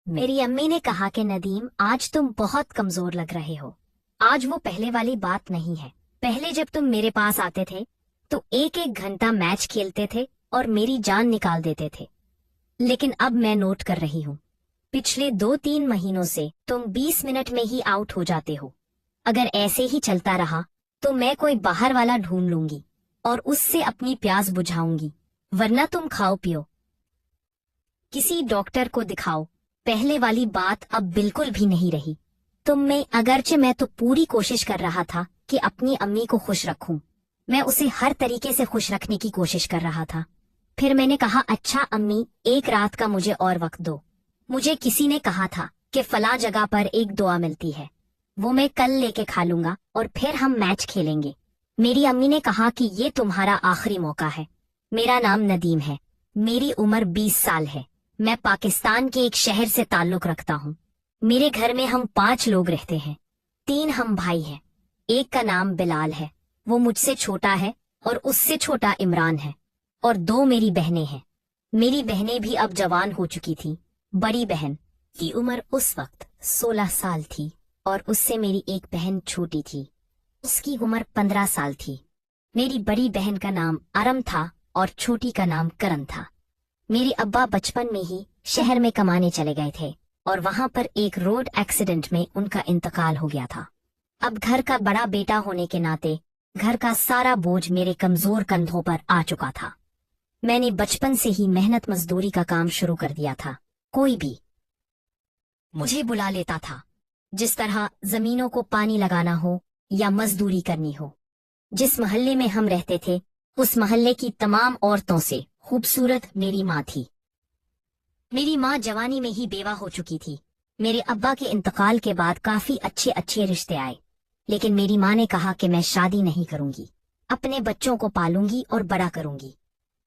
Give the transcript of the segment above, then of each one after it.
मेरी अम्मी ने कहा कि नदीम, आज तुम बहुत कमजोर लग रहे हो। आज वो पहले वाली बात नहीं है। पहले जब तुम मेरे पास आते थे तो एक एक घंटा मैच खेलते थे और मेरी जान निकाल देते थे। लेकिन अब मैं नोट कर रही हूँ, पिछले 2-3 महीनों से तुम 20 मिनट में ही आउट हो जाते हो। अगर ऐसे ही चलता रहा तो मैं कोई बाहर वाला ढूंढ लूंगी और उससे अपनी प्यास बुझाऊंगी, वरना तुम खाओ पियो, किसी डॉक्टर को दिखाओ। पहले वाली बात अब बिल्कुल भी नहीं रही। तुम में अगरचे मैं तो पूरी कोशिश कर रहा था कि अपनी अम्मी को खुश रखूं। मैं उसे हर तरीके से खुश रखने की कोशिश कर रहा था। फिर मैंने कहा, अच्छा अम्मी, एक रात का मुझे और वक्त दो। मुझे किसी ने कहा था कि फला जगह पर एक दुआ मिलती है, वो मैं कल लेके खा लूंगा और फिर हम मैच खेलेंगे। मेरी अम्मी ने कहा कि ये तुम्हारा आखिरी मौका है। मेरा नाम नदीम है, मेरी उम्र 20 साल है। मैं पाकिस्तान के एक शहर से ताल्लुक रखता हूँ। मेरे घर में हम 5 लोग रहते हैं। 3 हम भाई हैं। एक का नाम बिलाल है, वो मुझसे छोटा है, और उससे छोटा इमरान है। और 2 मेरी बहनें हैं। मेरी बहनें भी अब जवान हो चुकी थी। बड़ी बहन की उम्र उस वक्त 16 साल थी और उससे मेरी एक बहन छोटी थी, उसकी उम्र 15 साल थी। मेरी बड़ी बहन का नाम अरम था और छोटी का नाम करन था। मेरे अब्बा बचपन में ही शहर में कमाने चले गए थे और वहां पर एक रोड एक्सीडेंट में उनका इंतकाल हो गया था। अब घर का बड़ा बेटा होने के नाते घर का सारा बोझ मेरे कमजोर कंधों पर आ चुका था। मैंने बचपन से ही मेहनत मजदूरी का काम शुरू कर दिया था। कोई भी मुझे बुला लेता था, जिस तरह जमीनों को पानी लगाना हो या मजदूरी करनी हो। जिस मोहल्ले में हम रहते थे उस मोहल्ले की तमाम औरतों से खूबसूरत मेरी माँ थी। मेरी माँ जवानी में ही बेवा हो चुकी थी। मेरे अब्बा के इंतकाल के बाद काफी अच्छे अच्छे रिश्ते आए, लेकिन मेरी माँ ने कहा कि मैं शादी नहीं करूंगी, अपने बच्चों को पालूंगी और बड़ा करूंगी।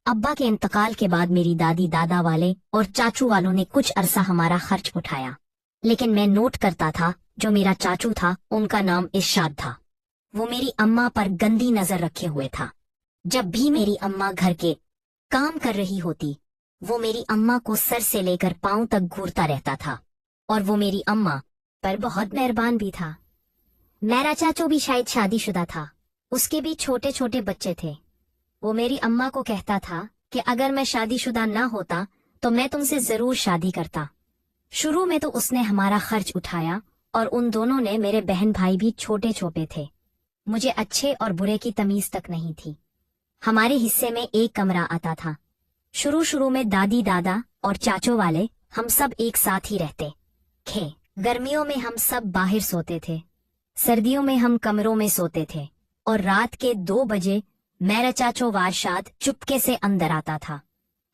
अब्बा के इंतकाल के बाद मेरी दादी दादा वाले और चाचू वालों ने कुछ अरसा हमारा खर्च उठाया, लेकिन मैं नोट करता था। जो मेरा चाचू था उनका नाम इरशाद था। वो मेरी अम्मा पर गंदी नजर रखे हुए था। जब भी मेरी अम्मा घर के काम कर रही होती, वो मेरी अम्मा को सर से लेकर पांव तक घूरता रहता था, और वो मेरी अम्मा पर बहुत मेहरबान भी था। मेरा चाचू भी शायद शादीशुदा था, उसके भी छोटे छोटे बच्चे थे। वो मेरी अम्मा को कहता था कि अगर मैं शादीशुदा ना होता तो मैं तुमसे जरूर शादी करता। शुरू में तो उसने हमारा खर्च उठाया और उन दोनों ने, मेरे बहन भाई भी छोटे छोटे थे। मुझे अच्छे और बुरे की तमीज तक नहीं थी। हमारे हिस्से में एक कमरा आता था। शुरू शुरू में दादी दादा और चाचो वाले हम सब एक साथ ही रहते थे। गर्मियों में हम सब बाहर सोते थे, सर्दियों में हम कमरों में सोते थे, और रात के 2 बजे मेरा चाचो वारशाद चुपके से अंदर आता था।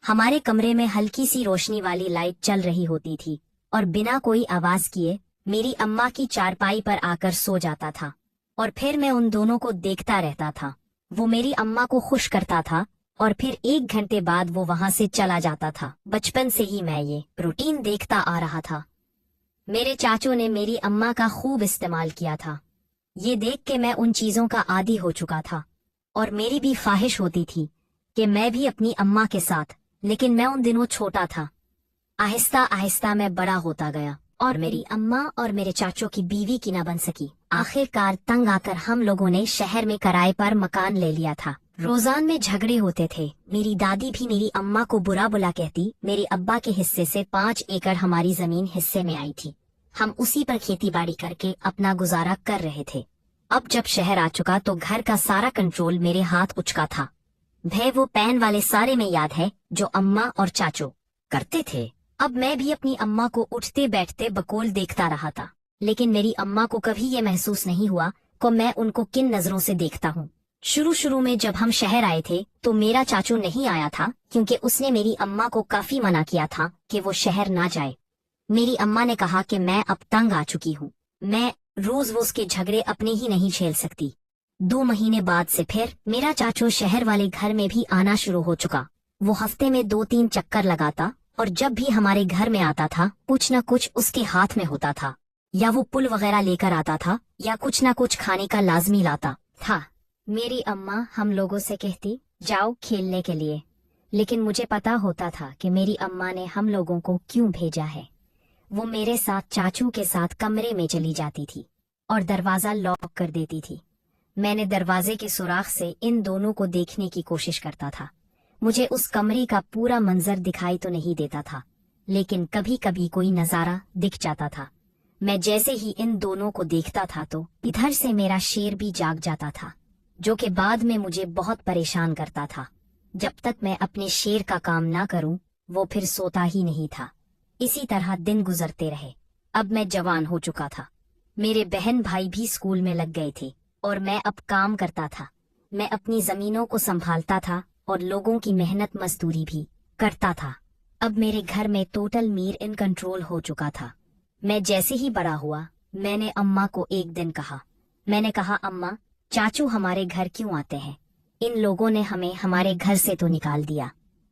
हमारे कमरे में हल्की सी रोशनी वाली लाइट चल रही होती थी और बिना कोई आवाज किए मेरी अम्मा की चारपाई पर आकर सो जाता था, और फिर मैं उन दोनों को देखता रहता था। वो मेरी अम्मा को खुश करता था और फिर 1 घंटे बाद वो वहां से चला जाता था। बचपन से ही मैं ये रूटीन देखता आ रहा था। मेरे चाचू ने मेरी अम्मा का खूब इस्तेमाल किया था। ये देख के मैं उन चीजों का आदी हो चुका था और मेरी भी ख्वाहिश होती थी कि मैं भी अपनी अम्मा के साथ, लेकिन मैं उन दिनों छोटा था। आहिस्ता आहिस्ता मैं बड़ा होता गया और मेरी अम्मा और मेरे चाचू की बीवी की ना बन सकी। आखिरकार तंग आकर हम लोगों ने शहर में किराए पर मकान ले लिया था। रोजान में झगड़े होते थे। मेरी दादी भी मेरी अम्मा को बुरा बुला कहती। मेरे अब्बा के हिस्से से 5 एकड़ हमारी जमीन हिस्से में आई थी। हम उसी पर खेती बाड़ी करके अपना गुजारा कर रहे थे। अब जब शहर आ चुका तो घर का सारा कंट्रोल मेरे हाथ उचका था। भय वो पैन वाले सारे में याद है जो अम्मा और चाचू करते थे। अब मैं भी अपनी अम्मा को उठते बैठते बकौल देखता रहा था, लेकिन मेरी अम्मा को कभी ये महसूस नहीं हुआ कि मैं उनको किन नजरों से देखता हूँ। शुरू शुरू में जब हम शहर आए थे तो मेरा चाचू नहीं आया था, क्योंकि उसने मेरी अम्मा को काफी मना किया था कि वो शहर ना जाए। मेरी अम्मा ने कहा कि मैं अब तंग आ चुकी हूँ, मैं रोज के झगड़े अपने ही नहीं झेल सकती। 2 महीने बाद से फिर मेरा चाचू शहर वाले घर में भी आना शुरू हो चुका। वो हफ्ते में 2-3 चक्कर लगाता और जब भी हमारे घर में आता था कुछ न कुछ उसके हाथ में होता था। या वो पुल वगैरह लेकर आता था या कुछ न कुछ खाने का लाजमी लाता था। मेरी अम्मा हम लोगों से कहती, जाओ खेलने के लिए, लेकिन मुझे पता होता था कि मेरी अम्मा ने हम लोगों को क्यों भेजा है। वो मेरे साथ चाचू के साथ कमरे में चली जाती थी और दरवाजा लॉक कर देती थी। मैंने दरवाजे के सुराख से इन दोनों को देखने की कोशिश करता था। मुझे उस कमरे का पूरा मंजर दिखाई तो नहीं देता था, लेकिन कभी कभी कोई नजारा दिख जाता था। मैं जैसे ही इन दोनों को देखता था तो इधर से मेरा शेर भी जाग जाता था, जो कि बाद में मुझे बहुत परेशान करता था। जब तक मैं अपने शेर का काम ना करूं, वो फिर सोता ही नहीं था। इसी तरह दिन गुजरते रहे। अब मैं जवान हो चुका था। मेरे बहन भाई भी स्कूल में लग गए थे और मैं अब काम करता था। मैं अपनी जमीनों को संभालता था और लोगों की मेहनत मजदूरी भी करता था। अब मेरे घर में टोटल मीर इन कंट्रोल हो चुका था। मैं जैसे ही बड़ा हुआ, मैंने अम्मा को एक दिन कहा। मैंने कहा, अम्मा, चाचू हमारे घर क्यों आते हैं? इन लोगों ने हमें हमारे घर से तो निकाल दिया,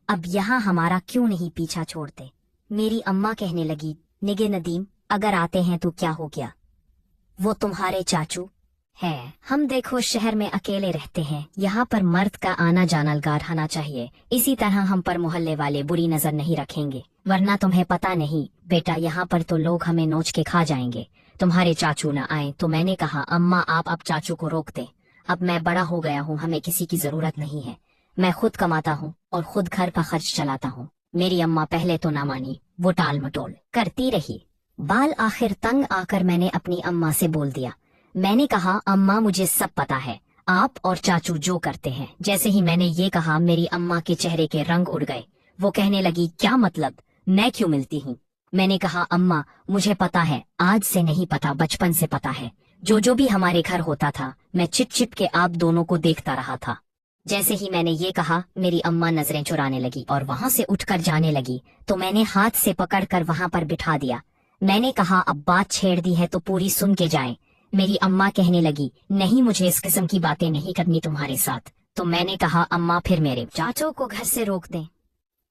अब यहाँ हमारा क्यों नहीं पीछा छोड़ते? मेरी अम्मा कहने लगी, निगे नदीम, अगर आते हैं तो क्या हो गया? वो तुम्हारे चाचू है। हम देखो शहर में अकेले रहते हैं, यहाँ पर मर्द का आना जाना लगा रहना चाहिए। इसी तरह हम पर मोहल्ले वाले बुरी नजर नहीं रखेंगे, वरना तुम्हें पता नहीं बेटा, यहाँ पर तो लोग हमें नोच के खा जाएंगे। तुम्हारे चाचू न आए तो मैंने कहा, अम्मा आप अब चाचू को रोक दे। अब मैं बड़ा हो गया हूँ, हमें किसी की जरूरत नहीं है। मैं खुद कमाता हूँ और खुद घर का खर्च चलाता हूँ। मेरी अम्मा पहले तो ना मानी, वो टाल मटोल करती रही। बाल आखिर तंग आकर मैंने अपनी अम्मा से बोल दिया। मैंने कहा, अम्मा मुझे सब पता है, आप और चाचू जो करते हैं। जैसे ही मैंने ये कहा, मेरी अम्मा के चेहरे के रंग उड़ गए। वो कहने लगी, क्या मतलब, मैं क्यों मिलती हूँ? मैंने कहा, अम्मा मुझे पता है, आज से नहीं पता, बचपन से पता है। जो भी हमारे घर होता था, मैं छिप छिप के आप दोनों को देखता रहा था। जैसे ही मैंने ये कहा, मेरी अम्मा नजरें चुराने लगी और वहाँ से उठकर जाने लगी, तो मैंने हाथ से पकड़कर वहाँ पर बिठा दिया। मैंने कहा, अब बात छेड़ दी है तो पूरी सुन के जाएं। मेरी अम्मा कहने लगी, नहीं मुझे इस किस्म की बातें नहीं करनी तुम्हारे साथ। तो मैंने कहा, अम्मा फिर मेरे चाचू को घर से रोक दें,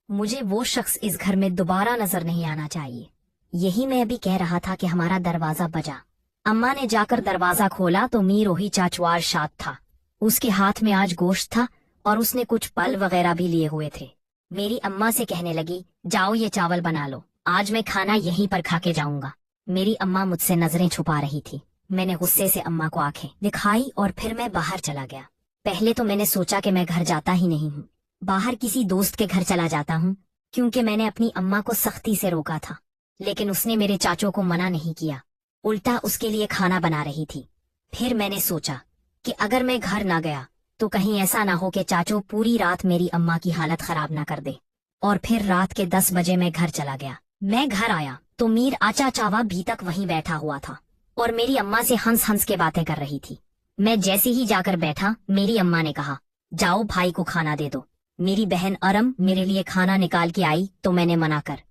मुझे वो शख्स इस घर में दोबारा नजर नहीं आना चाहिए। यही मैं अभी कह रहा था कि हमारा दरवाजा बजा। अम्मा ने जाकर दरवाजा खोला तो मीर ओही चाचुआर शाद था। उसके हाथ में आज गोश्त था और उसने कुछ फल वगैरह भी लिए हुए थे। मेरी अम्मा से कहने लगी, जाओ ये चावल बना लो, आज मैं खाना यहीं पर खा के जाऊंगा। मेरी अम्मा मुझसे नजरें छुपा रही थी। मैंने गुस्से से अम्मा को आंखें दिखाई और फिर मैं बाहर चला गया। पहले तो मैंने सोचा कि मैं घर जाता ही नहीं हूँ, बाहर किसी दोस्त के घर चला जाता हूँ, क्योंकि मैंने अपनी अम्मा को सख्ती से रोका था। लेकिन उसने मेरे चाचू को मना नहीं किया, उल्टा उसके लिए खाना बना रही थी। फिर मैंने सोचा कि अगर मैं घर ना गया तो कहीं ऐसा ना हो कि चाचू पूरी रात मेरी अम्मा की हालत खराब ना कर दे। और फिर रात के 10 बजे मैं घर चला गया। मैं घर आया तो मीर आचा चावा भी तक वहीं बैठा हुआ था और मेरी अम्मा से हंस हंस के बातें कर रही थी। मैं जैसे ही जाकर बैठा, मेरी अम्मा ने कहा, जाओ भाई को खाना दे दो। मेरी बहन अरम मेरे लिए खाना निकाल के आई तो मैंने मना कर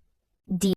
दी।